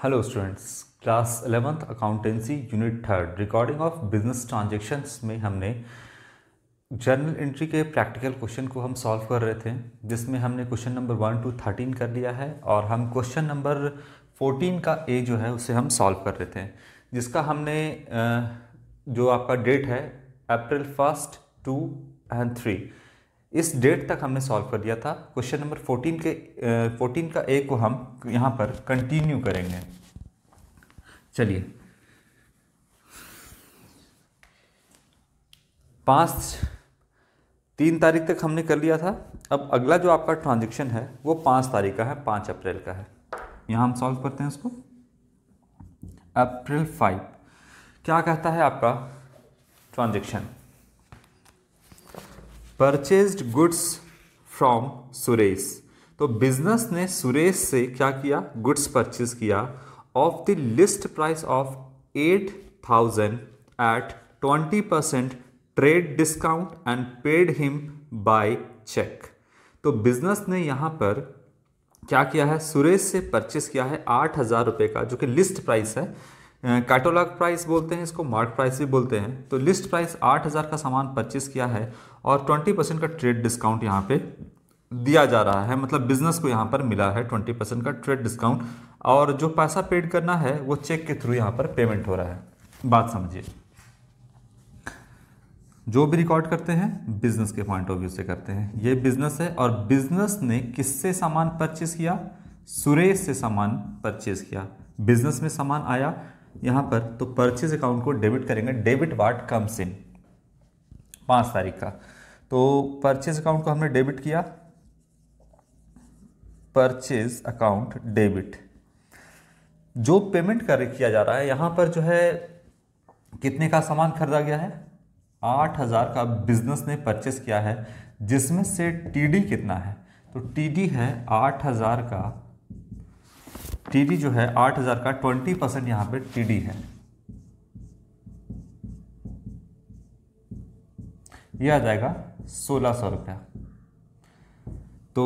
Hello students, class 11th accountancy unit third recording of business transactions में हमने journal entry के practical question को हम सॉल्व कर रहे थे, जिसमें हमने क्वेश्चन नंबर 1 to 13 कर लिया है और हम क्वेश्चन नंबर 14 का ए जो है उसे हम सॉल्व कर रहे थे, जिसका हमने जो आपका डेट है अप्रैल 1, 2 और 3 इस डेट तक हमने सॉल्व कर दिया था। क्वेश्चन नंबर 14 का ए को हम यहाँ पर कंटिन्यू करेंगे। चलिए 3 तारीख तक हमने कर लिया था। अब अगला जो आपका ट्रांजैक्शन है वो 5 तारीख का है, 5 अप्रैल का है। यहाँ हम सॉल्व करते हैं इसको। अप्रैल 5 क्या कहता है आपका transaction? Purchased goods from Suresh. तो बिजनेस ने सुरेश से क्या किया? गुड्स परचेज किया off the list price of 8,000 at 20% trade discount and paid him by cheque. तो बिजनेस ने यहां पर क्या किया है? सुरेश से परचेस किया है 8,000 रुपये का, जो कि लिस्ट प्राइस है। कैटलॉग प्राइस बोलते हैं इसको, मार्क प्राइस भी बोलते हैं। तो लिस्ट प्राइस 8,000 का सामान परचेस किया है और 20% का ट्रेड डिस्काउंट यहाँ पे दिया जा रहा है, मतलब बिजनेस को यहाँ पर मिला है 20% का ट्रेड डिस्काउंट, और जो पैसा पेड करना है वो चेक के थ्रू यहाँ पर पेमेंट हो रहा है। बात समझिए, जो भी रिकॉर्ड करते हैं बिजनेस के पॉइंट ऑफ व्यू से करते हैं। ये बिजनेस है और बिजनेस ने किससे सामान परचेस किया? सुरेश से सामान परचेस किया। बिजनेस में सामान आया यहाँ पर, तो परचेज अकाउंट को डेबिट करेंगे। डेबिट वाट कम्स इन 5 तारीख का। तो परचेज अकाउंट को हमने डेबिट किया, परचेज अकाउंट डेबिट। जो पेमेंट किया जा रहा है यहाँ पर जो है, कितने का सामान खरीदा गया है? 8,000 का बिजनेस ने परचेस किया है, जिसमें से टीडी कितना है? तो टीडी है 8,000 का। टीडी जो है 8,000 का 20% यहाँ पे टीडी है। यह आ जाएगा 1,600 रुपया। तो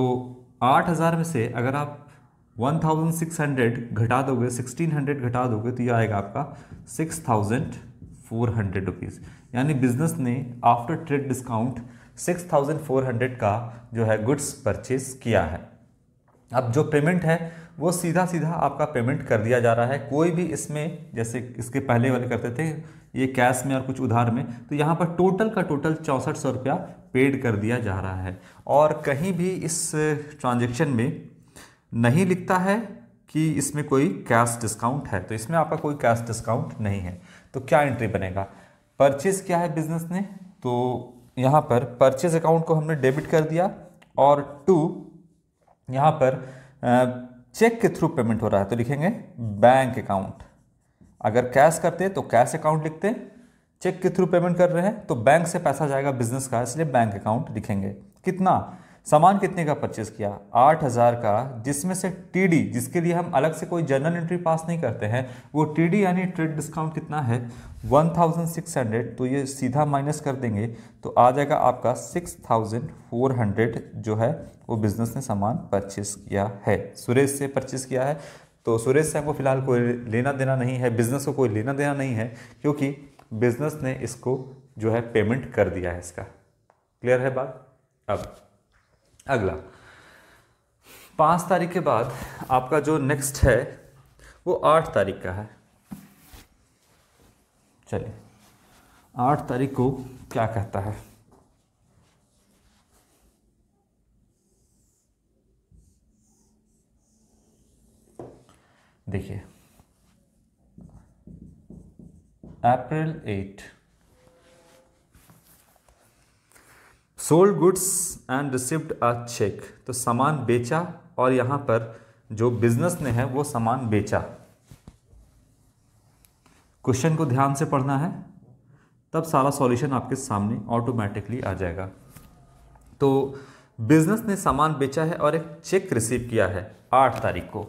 8,000 में से अगर आप 1,600 घटा दोगे, 1,600 घटा दोगे, तो यह आएगा आपका 6,400 रुपीज़। यानी बिजनेस ने आफ्टर ट्रेड डिस्काउंट 6,400 का जो है गुड्स परचेज किया है। अब जो पेमेंट है वो सीधा सीधा आपका पेमेंट कर दिया जा रहा है। कोई भी इसमें, जैसे इसके पहले वाले करते थे ये कैश में और कुछ उधार में, तो यहाँ पर टोटल का टोटल 6,400 रुपया पेड कर दिया जा रहा है। और कहीं भी इस ट्रांजैक्शन में नहीं लिखता है कि इसमें कोई कैश डिस्काउंट है, तो इसमें आपका कोई कैश डिस्काउंट नहीं है। तो क्या एंट्री बनेगा? परचेज किया है बिजनेस ने, तो यहाँ पर परचेज अकाउंट को हमने डेबिट कर दिया, और टू यहाँ पर चेक के थ्रू पेमेंट हो रहा है, तो लिखेंगे बैंक अकाउंट। अगर कैश करते तो कैश अकाउंट लिखते, चेक के थ्रू पेमेंट कर रहे हैं तो बैंक से पैसा जाएगा बिजनेस का, इसलिए बैंक अकाउंट लिखेंगे। कितना सामान कितने का परचेस किया? 8,000 का, जिसमें से टीडी, जिसके लिए हम अलग से कोई जर्नल एंट्री पास नहीं करते हैं, वो टीडी यानी ट्रेड डिस्काउंट कितना है? 1,600। तो ये सीधा माइनस कर देंगे तो आ जाएगा आपका 6,400 जो है वो बिजनेस ने सामान परचेस किया है। सुरेश से परचेस किया है, तो सुरेश से हमको फिलहाल कोई लेना देना नहीं है, बिजनेस को कोई लेना देना नहीं है, क्योंकि बिजनेस ने इसको जो है पेमेंट कर दिया है इसका। क्लियर है बात? अब अगला 5 तारीख के बाद आपका जो नेक्स्ट है वो 8 तारीख का है। चलिए 8 तारीख को क्या कहता है? देखिए April 8 sold goods and received a cheque. तो सामान बेचा और यहाँ पर जो बिजनेस ने है वो सामान बेचा। क्वेश्चन को ध्यान से पढ़ना है, तब सारा सॉल्यूशन आपके सामने ऑटोमेटिकली आ जाएगा। तो बिजनेस ने सामान बेचा है और एक चेक रिसीव किया है 8 तारीख को।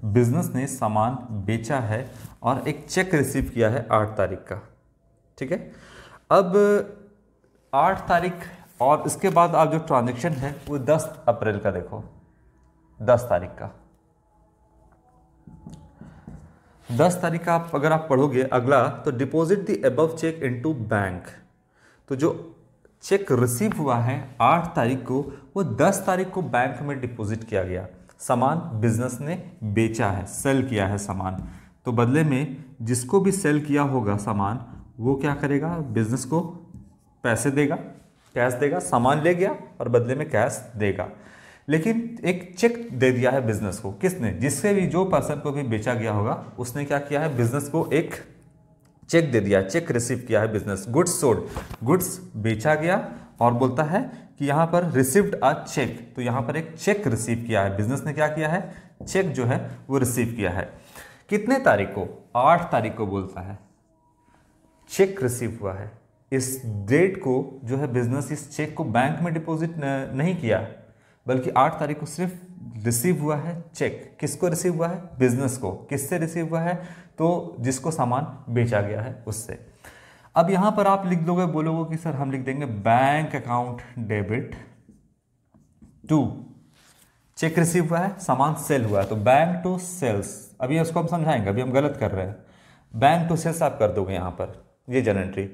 बिजनेस ने सामान बेचा है और एक चेक रिसीव किया है 8 तारीख का। ठीक है, अब 8 तारीख और इसके बाद आप जो ट्रांजैक्शन है वो 10 अप्रैल का देखो, 10 तारीख का। 10 तारीख का आप अगर आप पढ़ोगे अगला, तो deposit the above cheque into bank. तो जो चेक रिसीव हुआ है 8 तारीख को, वो 10 तारीख को बैंक में डिपॉजिट किया गया। सामान बिजनेस ने बेचा है, सेल किया है सामान, तो बदले में जिसको भी सेल किया होगा सामान, वो क्या करेगा, बिजनेस को पैसे देगा, कैश देगा। सामान ले गया और बदले में कैश देगा। लेकिन एक चेक दे दिया है बिजनेस को, किसने, जिससे भी, जो पर्सन को भी बेचा गया होगा, उसने क्या किया है, बिजनेस को एक चेक दे दिया, चेक रिसीव किया है बिजनेस। गुड्स सोल्ड, गुड्स बेचा गया, और बोलता है कि यहां पर रिसीव्ड अ चेक, तो यहां पर एक चेक रिसीव किया है बिजनेस ने। क्या किया है, चेक जो है वो रिसीव किया है। कितने तारीख को, 8 तारीख को बोलता है चेक रिसीव हुआ है। इस डेट को जो है बिजनेस इस चेक को बैंक में डिपॉजिट नहीं किया, बल्कि 8 तारीख को सिर्फ रिसीव हुआ है चेक। किसको रिसीव हुआ है, बिजनेस को। किससे रिसीव हुआ है, तो जिसको सामान बेचा गया है उससे। अब यहां पर आप लिख दोगे, बोलोगे कि सर हम लिख देंगे bank account debit to, cheque receive हुआ है, सामान सेल हुआ है, तो बैंक टू सेल्स। अभी उसको हम समझाएंगे, अभी हम गलत कर रहे हैं। बैंक टू सेल्स आप कर दोगे यहां पर, ये जनरल एंट्री।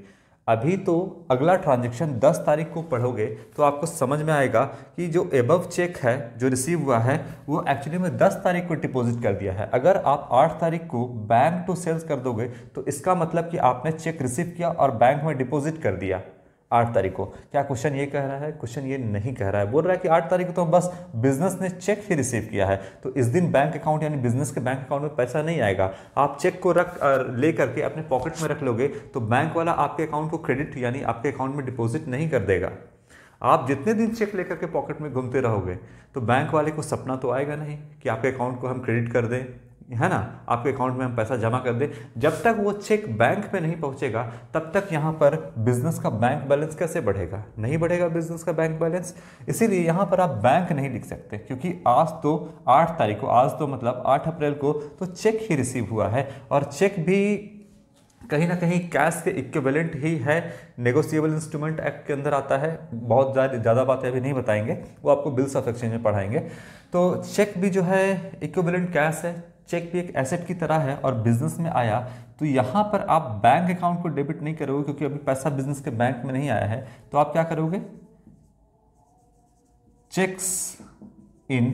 अभी तो अगला ट्रांजैक्शन 10 तारीख को पढ़ोगे तो आपको समझ में आएगा कि जो एबव चेक है जो रिसीव हुआ है, वो एक्चुअली में 10 तारीख को डिपॉजिट कर दिया है। अगर आप 8 तारीख को बैंक टू सेल्स कर दोगे तो इसका मतलब कि आपने चेक रिसीव किया और बैंक में डिपॉजिट कर दिया 8 तारीख को। क्या क्वेश्चन ये कह रहा है, क्वेश्चन ये नहीं कह रहा है, बोल रहा है कि 8 तारीख को तो बस बिजनेस ने चेक ही रिसीव किया है, तो इस दिन बैंक अकाउंट यानी बिजनेस के बैंक अकाउंट में पैसा नहीं आएगा। आप चेक को ले करके अपने पॉकेट में रख लोगे तो बैंक वाला आपके अकाउंट को क्रेडिट यानी आपके अकाउंट में डिपॉजिट नहीं कर देगा। आप जितने दिन चेक लेकर के पॉकेट में घूमते रहोगे तो बैंक वाले को सपना तो आएगा नहीं कि आपके अकाउंट को हम क्रेडिट कर दें, है ना, आपके अकाउंट में हम पैसा जमा कर दें। जब तक वो चेक बैंक में नहीं पहुंचेगा तब तक यहां पर बिजनेस का बैंक बैलेंस कैसे बढ़ेगा, नहीं बढ़ेगा बिजनेस का बैंक बैलेंस। इसीलिए यहां पर आप बैंक नहीं लिख सकते, क्योंकि आज तो 8 तारीख को, आज तो मतलब 8 अप्रैल को तो चेक ही रिसीव हुआ है, और चेक भी कहीं ना कहीं कैश के इक्विवेलेंट ही है। नेगोशिएबल इंस्ट्रूमेंट एक्ट के अंदर आता है। बहुत ज़्यादा बातें अभी नहीं बताएंगे, वो आपको बिल्स ऑफ एक्सचेंज में पढ़ाएंगे। तो चेक भी जो है इक्विवेलेंट कैश है, चेक भी एक एसेट की तरह है, और बिजनेस में आया तो यहाँ पर आप बैंक अकाउंट को डेबिट नहीं करोगे, क्योंकि अभी पैसा बिजनेस के बैंक में नहीं आया है। तो आप क्या करोगे, चेक्स इन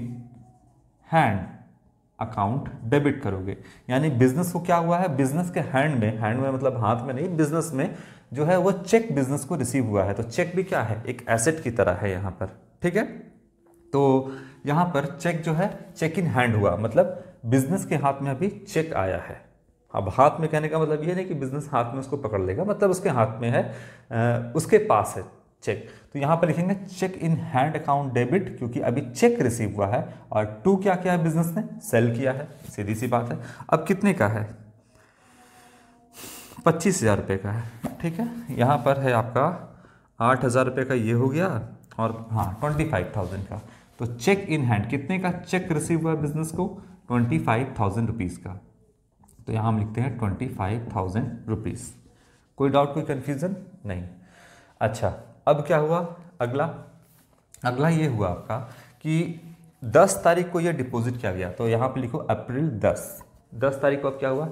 हैंड अकाउंट डेबिट करोगे। यानी बिजनेस को क्या हुआ है, बिजनेस के हैंड में मतलब हाथ में नहीं, बिजनेस में जो है वो चेक बिजनेस को रिसीव हुआ है। तो चेक भी क्या है, एक एसेट की तरह है यहाँ पर, ठीक है। तो यहाँ पर चेक जो है चेक इन हैंड हुआ, मतलब बिजनेस के हाथ में अभी चेक आया है। अब हाथ में कहने का मतलब ये नहीं कि बिजनेस हाथ में उसको पकड़ लेगा, मतलब उसके हाथ में है, उसके पास है चेक। तो यहां पर लिखेंगे cheque in hand account debit, क्योंकि अभी चेक रिसीव हुआ है, और टू क्या किया है, बिजनेस ने सेल किया है, सीधी सी बात है। अब कितने का है, 25,000 रुपये का है, ठीक है। यहां पर है आपका 8,000 रुपये का ये हो गया, और हाँ 25,000 का। तो चेक इन हैंड कितने का चेक रिसीव हुआ बिजनेस को, 25,000 रुपीज़ का। तो यहाँ हम लिखते हैं 25,000 रुपीज़। कोई डाउट, कोई कन्फ्यूज़न नहीं। अच्छा, अब क्या हुआ, अगला ये हुआ आपका कि 10 तारीख को ये डिपॉजिट किया गया। तो यहाँ पे लिखो अप्रैल 10 तारीख को अब क्या हुआ,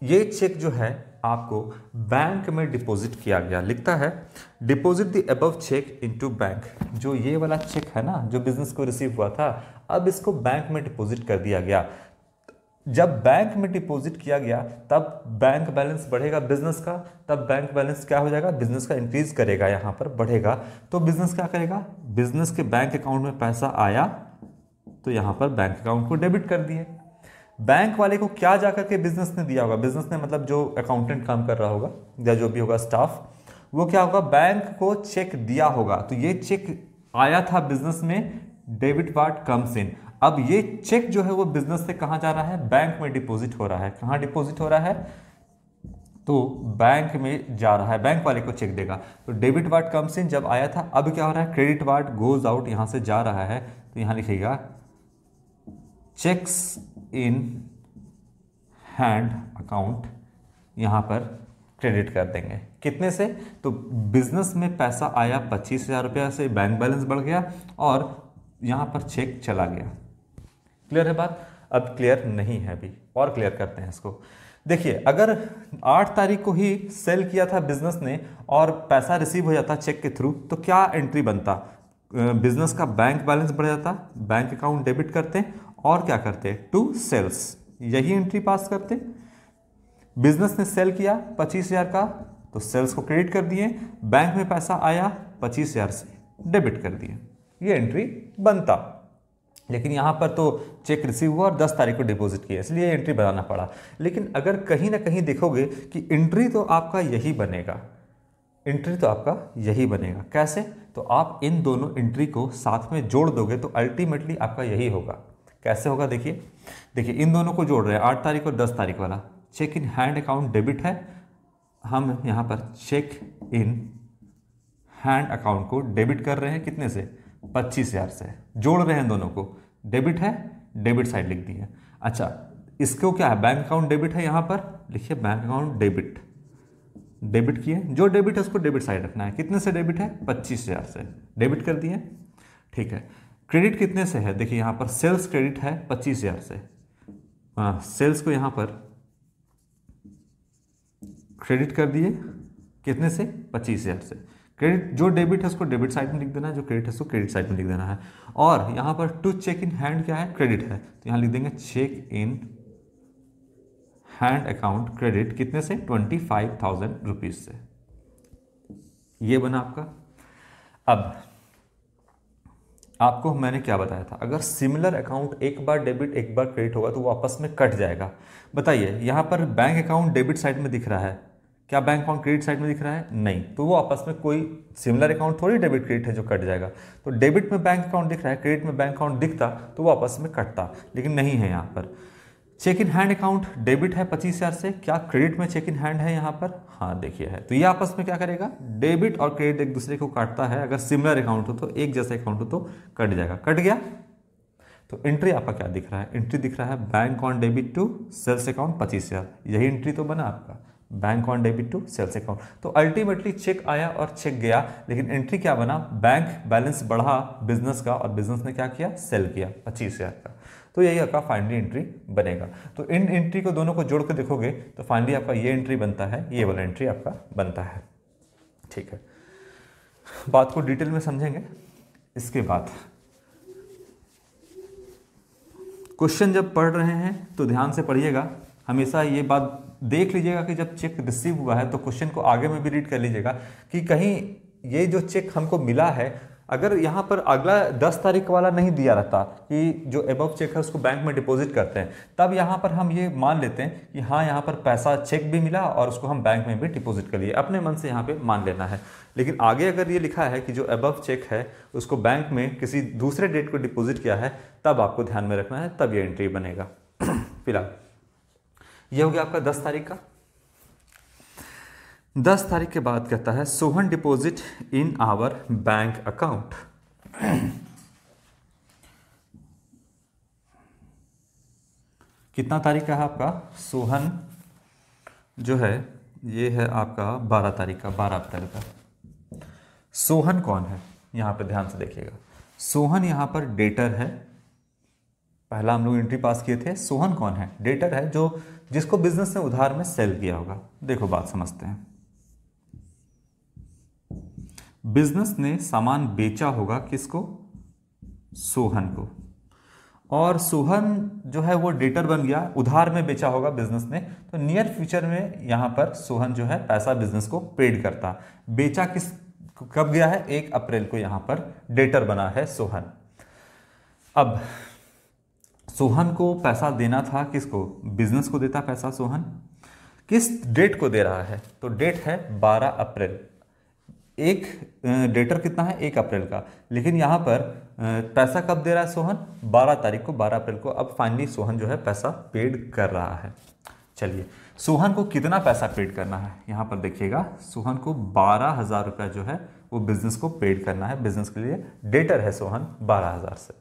ये चेक जो है आपको बैंक में डिपॉजिट किया गया। लिखता है deposit the above cheque into bank. जो ये वाला चेक है ना, जो बिजनेस को रिसीव हुआ था, अब इसको बैंक में डिपॉजिट कर दिया गया। जब बैंक में डिपॉजिट किया गया तब बैंक बैलेंस बढ़ेगा बिजनेस का, तब बैंक बैलेंस क्या हो जाएगा, बिजनेस का इंक्रीज करेगा, यहाँ पर बढ़ेगा। तो बिजनेस क्या करेगा, बिजनेस के बैंक अकाउंट में पैसा आया तो यहाँ पर बैंक अकाउंट को डेबिट कर दिए। बैंक वाले को क्या जाकर के बिजनेस ने दिया होगा, बिजनेस ने मतलब जो अकाउंटेंट काम कर रहा होगा या जो भी होगा स्टाफ, वो क्या होगा, बैंक को चेक दिया होगा। तो ये चेक आया था बिजनेस में, डेबिट पार्ट कम्स इन। अब ये चेक जो है वो बिजनेस से कहां जा रहा है, बैंक में डिपॉजिट हो रहा है। कहां डिपॉजिट हो रहा है, तो बैंक में जा रहा है, बैंक वाले को चेक देगा। तो डेबिट पार्ट कम्स इन जब आया था, अब क्या हो रहा है, क्रेडिट पार्ट गोज आउट, यहां से जा रहा है। तो यहां लिखिएगा चेक्स इन हैंड अकाउंट, यहां पर क्रेडिट कर देंगे। कितने से, तो बिजनेस में पैसा आया 25,000 रुपया से, बैंक बैलेंस बढ़ गया और यहां पर चेक चला गया। क्लियर है बात। अब क्लियर नहीं है अभी, और क्लियर करते हैं इसको। देखिए, अगर 8 तारीख को ही सेल किया था बिजनेस ने और पैसा रिसीव हो जाता चेक के थ्रू, तो क्या एंट्री बनता? बिजनेस का बैंक बैलेंस बढ़ जाता, बैंक अकाउंट डेबिट करते और क्या करते? टू सेल्स, यही एंट्री पास करते। बिजनेस ने सेल किया 25,000 का, तो सेल्स को क्रेडिट कर दिए, बैंक में पैसा आया 25,000 से डेबिट कर दिए, ये एंट्री बनता। लेकिन यहाँ पर तो चेक रिसीव हुआ और 10 तारीख को डिपॉजिट किया, इसलिए एंट्री बनाना पड़ा। लेकिन अगर कहीं ना कहीं देखोगे कि एंट्री तो आपका यही बनेगा, एंट्री तो आपका यही बनेगा। कैसे? तो आप इन दोनों एंट्री को साथ में जोड़ दोगे तो अल्टीमेटली आपका यही होगा। कैसे होगा? देखिए देखिए, इन दोनों को जोड़ रहे हैं, 8 तारीख और 10 तारीख वाला। Cheque in hand account debit है, हम यहाँ पर चेक इन हैंड अकाउंट को डेबिट कर रहे हैं, कितने से? 25,000 से। जोड़ रहे हैं दोनों को, डेबिट है, डेबिट साइड लिख दी है। अच्छा, इसको क्या है? बैंक अकाउंट डेबिट है, यहाँ पर लिखिए बैंक अकाउंट डेबिट, डेबिट किए, जो डेबिट है उसको डेबिट साइड रखना है। कितने से डेबिट है? 25,000 से, डेबिट कर दिए। ठीक है, क्रेडिट कितने से है? देखिए यहाँ पर सेल्स क्रेडिट है 25,000 से, हाँ, सेल्स को यहाँ पर क्रेडिट कर दिए, कितने से? 25,000 से। क्रेडिट, जो डेबिट है उसको डेबिट साइड में लिख देना है, जो क्रेडिट है उसको क्रेडिट साइड में लिख देना है। और यहाँ पर टू चेक इन हैंड क्या है? क्रेडिट है, तो यहाँ लिख देंगे cheque in hand account credit, कितने से? 25,000 रुपीज से। ये बना आपका। अब आपको मैंने क्या बताया था, अगर सिमिलर अकाउंट एक बार डेबिट एक बार क्रेडिट होगा तो वो आपस में कट जाएगा। बताइए, यहाँ पर बैंक अकाउंट डेबिट साइड में दिख रहा है, क्या बैंक अकाउंट क्रेडिट साइड में दिख रहा है? नहीं, तो वो आपस में कोई सिमिलर अकाउंट थोड़ी डेबिट क्रेडिट है जो कट जाएगा। तो डेबिट में बैंक अकाउंट दिख रहा है, क्रेडिट में बैंक अकाउंट दिखता तो वो आपस में कटता, लेकिन नहीं है यहाँ पर। Cheque in hand account debit है 25,000 से, क्या क्रेडिट में चेक इन हैंड है यहाँ पर? हाँ देखिए है, तो ये आपस में क्या करेगा? डेबिट और क्रेडिट एक दूसरे को काटता है। अगर सिमिलर अकाउंट हो तो, एक जैसा अकाउंट हो तो कट जाएगा। कट गया तो एंट्री आपका क्या दिख रहा है? एंट्री दिख रहा है bank on debit to sales account 25,000, यही एंट्री तो बना आपका, bank on debit to sales account. तो अल्टीमेटली चेक आया और चेक गया, लेकिन एंट्री क्या बना? बैंक बैलेंस बढ़ा बिजनेस का, और बिजनेस ने क्या किया? सेल किया 25,000 का। तो यही आपका फाइनली एंट्री बनेगा। तो इन एंट्री को दोनों को जोड़ के देखोगे तो फाइनली आपका ये एंट्री बनता है, ये वाला एंट्री आपका बनता है। ठीक है, बात को डिटेल में समझेंगे। इसके बाद क्वेश्चन जब पढ़ रहे हैं तो ध्यान से पढ़िएगा, हमेशा ये बात देख लीजिएगा कि जब चेक रिसीव हुआ है तो क्वेश्चन को आगे में भी रीड कर लीजिएगा कि कहीं ये जो चेक हमको मिला है, अगर यहाँ पर अगला 10 तारीख वाला नहीं दिया रहता कि जो एबव चेक है उसको बैंक में डिपॉजिट करते हैं, तब यहाँ पर हम ये मान लेते हैं कि हाँ यहाँ पर पैसा चेक भी मिला और उसको हम बैंक में भी डिपॉजिट कर लिए, अपने मन से यहाँ पे मान लेना है। लेकिन आगे अगर ये लिखा है कि जो एबव चेक है उसको बैंक में किसी दूसरे डेट को डिपॉजिट किया है, तब आपको ध्यान में रखना है, तब ये एंट्री बनेगा। फिलहाल ये हो गया आपका 10 तारीख का। 10 तारीख के बाद कहता है Sohan deposit in our bank account. कितना तारीख का है आपका? सोहन जो है ये है आपका 12 तारीख का, 12 अप्रैल का। सोहन कौन है? यहां पर ध्यान से देखिएगा, सोहन यहां पर डेटर है। पहला हम लोग एंट्री पास किए थे। सोहन कौन है? डेटर है, जो जिसको बिजनेस ने उधार में सेल किया होगा। देखो बात समझते हैं, बिजनेस ने सामान बेचा होगा किसको? सोहन को, और सोहन जो है वो डेटर बन गया, उधार में बेचा होगा बिजनेस ने, तो नियर फ्यूचर में यहां पर सोहन जो है पैसा बिजनेस को पेड करता। बेचा किस कब गया है? 1 अप्रैल को यहां पर डेटर बना है सोहन। अब सोहन को पैसा देना था किसको? बिजनेस को देता पैसा सोहन। किस डेट को दे रहा है? तो डेट है 12 अप्रैल। एक डेटर कितना है? 1 अप्रैल का, लेकिन यहां पर पैसा कब दे रहा है सोहन? 12 तारीख को, 12 अप्रैल को। अब फाइनली सोहन जो है पैसा पेड कर रहा है। चलिए, सोहन को कितना पैसा पेड करना है? यहां पर देखिएगा, सोहन को 12,000 रुपया जो है वो बिजनेस को पेड करना है। बिजनेस के लिए डेटर है सोहन 12,000 से।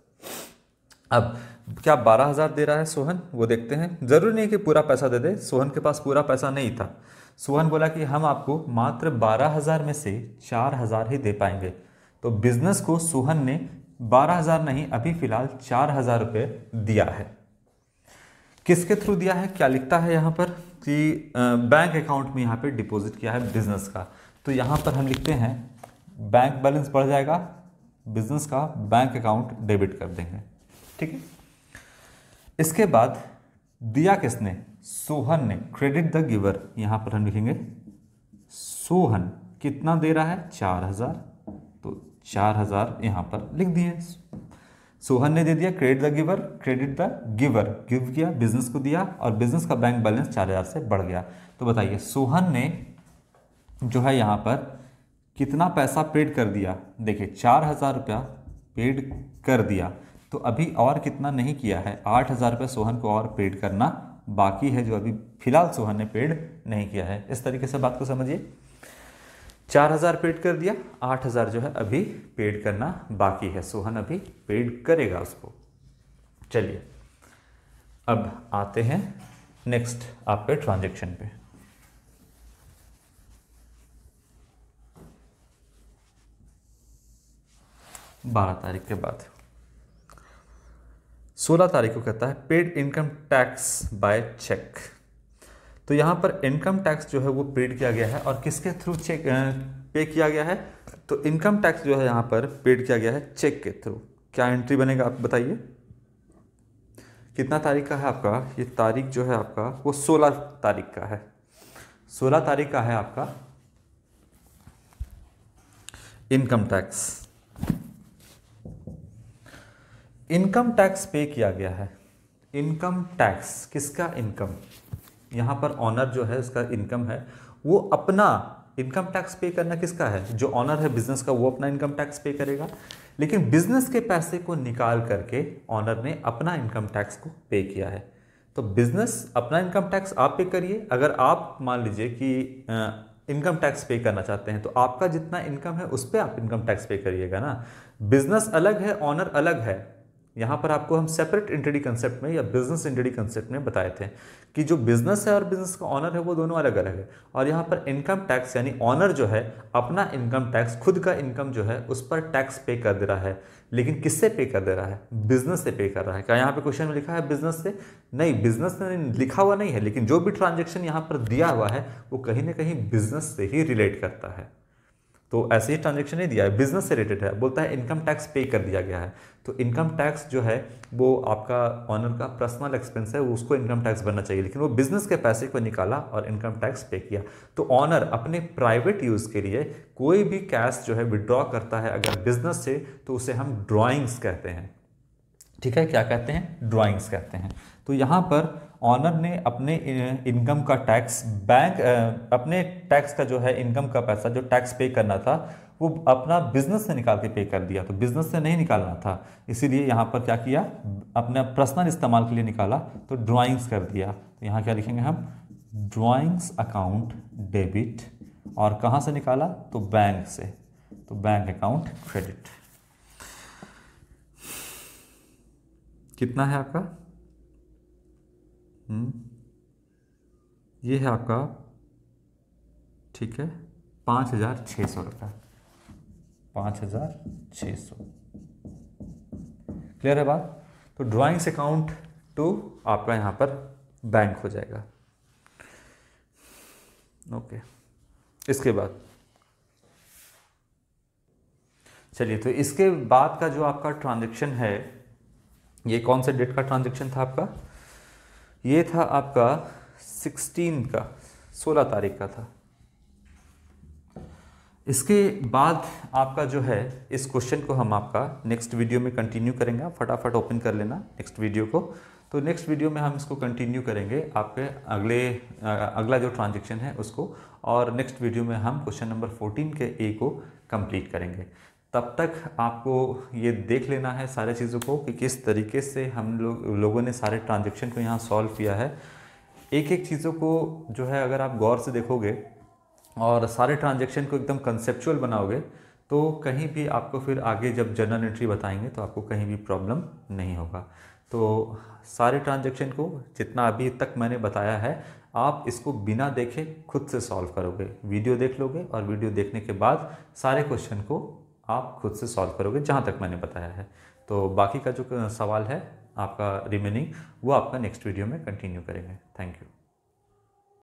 अब क्या 12,000 दे रहा है सोहन? वो देखते हैं। जरूरी नहीं कि पूरा पैसा दे दे, सोहन के पास पूरा पैसा नहीं था। सोहन बोला कि हम आपको मात्र 12,000 में से 4,000 ही दे पाएंगे। तो बिजनेस को सोहन ने 12,000 नहीं, अभी फिलहाल 4,000 रुपये दिया है। किसके थ्रू दिया है, क्या लिखता है यहाँ पर कि बैंक अकाउंट में यहाँ पे डिपॉजिट किया है बिजनेस का, तो यहाँ पर हम लिखते हैं बैंक बैलेंस बढ़ जाएगा, बिजनेस का बैंक अकाउंट डेबिट कर देंगे, ठीक है। इसके बाद दिया किसने, सोहन ने, क्रेडिट द गिवर, यहाँ पर हम लिखेंगे सोहन कितना दे रहा है 4000, तो 4000 यहाँ पर लिख दिए। सोहन ने दे दिया credit the giver, credit the giver give किया, बिजनेस को दिया और बिजनेस का बैंक बैलेंस 4000 से बढ़ गया। तो बताइए सोहन ने जो है यहाँ पर कितना पैसा पेड कर दिया, देखिए 4000 रुपया पेड कर दिया, तो अभी और कितना नहीं किया है, 8000 रुपये सोहन को और पेड करना बाकी है, जो अभी फिलहाल सोहन ने पेड नहीं किया है। इस तरीके से बात को समझिए, 4000 पेड कर दिया, 8000 जो है अभी पेड करना बाकी है, सोहन अभी पेड करेगा उसको। चलिए अब आते हैं नेक्स्ट आपके ट्रांजैक्शन पे। बारह तारीख के बाद 16 तारीख को कहता है paid income tax by cheque. तो यहाँ पर इनकम टैक्स जो है वो पेड किया गया है और किसके थ्रू चेक पे किया गया है, तो इनकम टैक्स जो है यहाँ पर पेड किया गया है चेक के थ्रू। क्या एंट्री बनेगा आप बताइए, कितना तारीख का है आपका, ये तारीख जो है आपका वो 16 तारीख का है, 16 तारीख का है आपका इनकम टैक्स। इनकम टैक्स पे किया गया है, इनकम टैक्स किसका, इनकम, यहाँ पर ऑनर जो है उसका इनकम है, वो अपना इनकम टैक्स पे करना किसका है, जो ऑनर है बिजनेस का वो अपना इनकम टैक्स पे करेगा, लेकिन बिजनेस के पैसे को निकाल करके ऑनर ने अपना इनकम टैक्स को पे किया है। तो बिजनेस अपना इनकम टैक्स आप पे करिए, अगर आप मान लीजिए कि इनकम टैक्स पे करना चाहते हैं तो आपका जितना इनकम है उस पर आप इनकम टैक्स पे करिएगा ना। बिजनेस अलग है, ऑनर अलग है। यहाँ पर आपको हम सेपरेट एंटिटी कंसेप्ट में या बिजनेस एंटिटी कंसेप्ट में बताए थे कि जो बिजनेस है और बिजनेस का ऑनर है वो दोनों अलग अलग है, और यहाँ पर इनकम टैक्स यानी ऑनर जो है अपना इनकम टैक्स, खुद का इनकम जो है उस पर टैक्स पे कर दे रहा है, लेकिन किससे पे कर दे रहा है, बिजनेस से पे कर रहा है। क्या यहाँ पे क्वेश्चन में लिखा है बिजनेस से, नहीं बिजनेस से लिखा हुआ नहीं है, लेकिन जो भी ट्रांजेक्शन यहाँ पर दिया हुआ है वो कहीं ना कहीं बिजनेस से ही रिलेट करता है। तो ऐसे ही ट्रांजेक्शन नहीं दिया है, बिजनेस से रिलेटेड है, बोलता है इनकम टैक्स पे कर दिया गया है। तो इनकम टैक्स जो है वो आपका ऑनर का पर्सनल एक्सपेंस है, उसको इनकम टैक्स भरना चाहिए, लेकिन वो बिजनेस के पैसे को निकाला और इनकम टैक्स पे किया। तो ऑनर अपने प्राइवेट यूज़ के लिए कोई भी कैश जो है विड्रॉ करता है अगर बिजनेस से, तो उसे हम ड्रॉइंग्स कहते हैं, ठीक है, क्या कहते हैं, ड्रॉइंग्स कहते हैं। तो यहाँ पर ऑनर ने अपने इनकम का टैक्स बैंक अपने टैक्स का जो है इनकम का पैसा जो टैक्स पे करना था वो अपना बिजनेस से निकाल के पे कर दिया, तो बिजनेस से नहीं निकालना था, इसीलिए यहाँ पर क्या किया, अपने पर्सनल इस्तेमाल के लिए निकाला तो ड्राइंग्स कर दिया। तो यहाँ क्या लिखेंगे हम, ड्राइंग्स अकाउंट डेबिट, और कहाँ से निकाला, तो बैंक से, तो बैंक अकाउंट क्रेडिट। कितना है आपका, ये है आपका, ठीक है, 5600 रुपये, 5600, क्लियर है बात। तो ड्राइंग्स अकाउंट टू आपका यहाँ पर बैंक हो जाएगा। ओके, इसके बाद चलिए, तो इसके बाद का जो आपका ट्रांजैक्शन है, ये कौन से डेट का ट्रांजैक्शन था आपका, ये था आपका 16 तारीख का था। इसके बाद आपका जो है इस क्वेश्चन को हम आपका नेक्स्ट वीडियो में कंटिन्यू करेंगे। आप फटाफट ओपन कर लेना नेक्स्ट वीडियो को। तो नेक्स्ट वीडियो में हम इसको कंटिन्यू करेंगे आपके अगला जो ट्रांजैक्शन है उसको, और नेक्स्ट वीडियो में हम क्वेश्चन नंबर 14 के ए को कंप्लीट करेंगे। तब तक आपको ये देख लेना है सारे चीज़ों को कि किस तरीके से हम लोगों ने सारे ट्रांजैक्शन को यहाँ सॉल्व किया है। एक एक चीज़ों को जो है अगर आप गौर से देखोगे और सारे ट्रांजैक्शन को एकदम कंसेप्चुअल बनाओगे तो कहीं भी आपको फिर आगे जब जर्नल एंट्री बताएंगे तो आपको कहीं भी प्रॉब्लम नहीं होगा। तो सारे ट्रांजैक्शन को जितना अभी तक मैंने बताया है आप इसको बिना देखे खुद से सॉल्व करोगे, वीडियो देख लोगे और वीडियो देखने के बाद सारे क्वेश्चन को आप खुद से सॉल्व करोगे जहाँ तक मैंने बताया है। तो बाकी का जो सवाल है आपका रिमेनिंग वो आपका नेक्स्ट वीडियो में कंटिन्यू करेंगे। Thank you.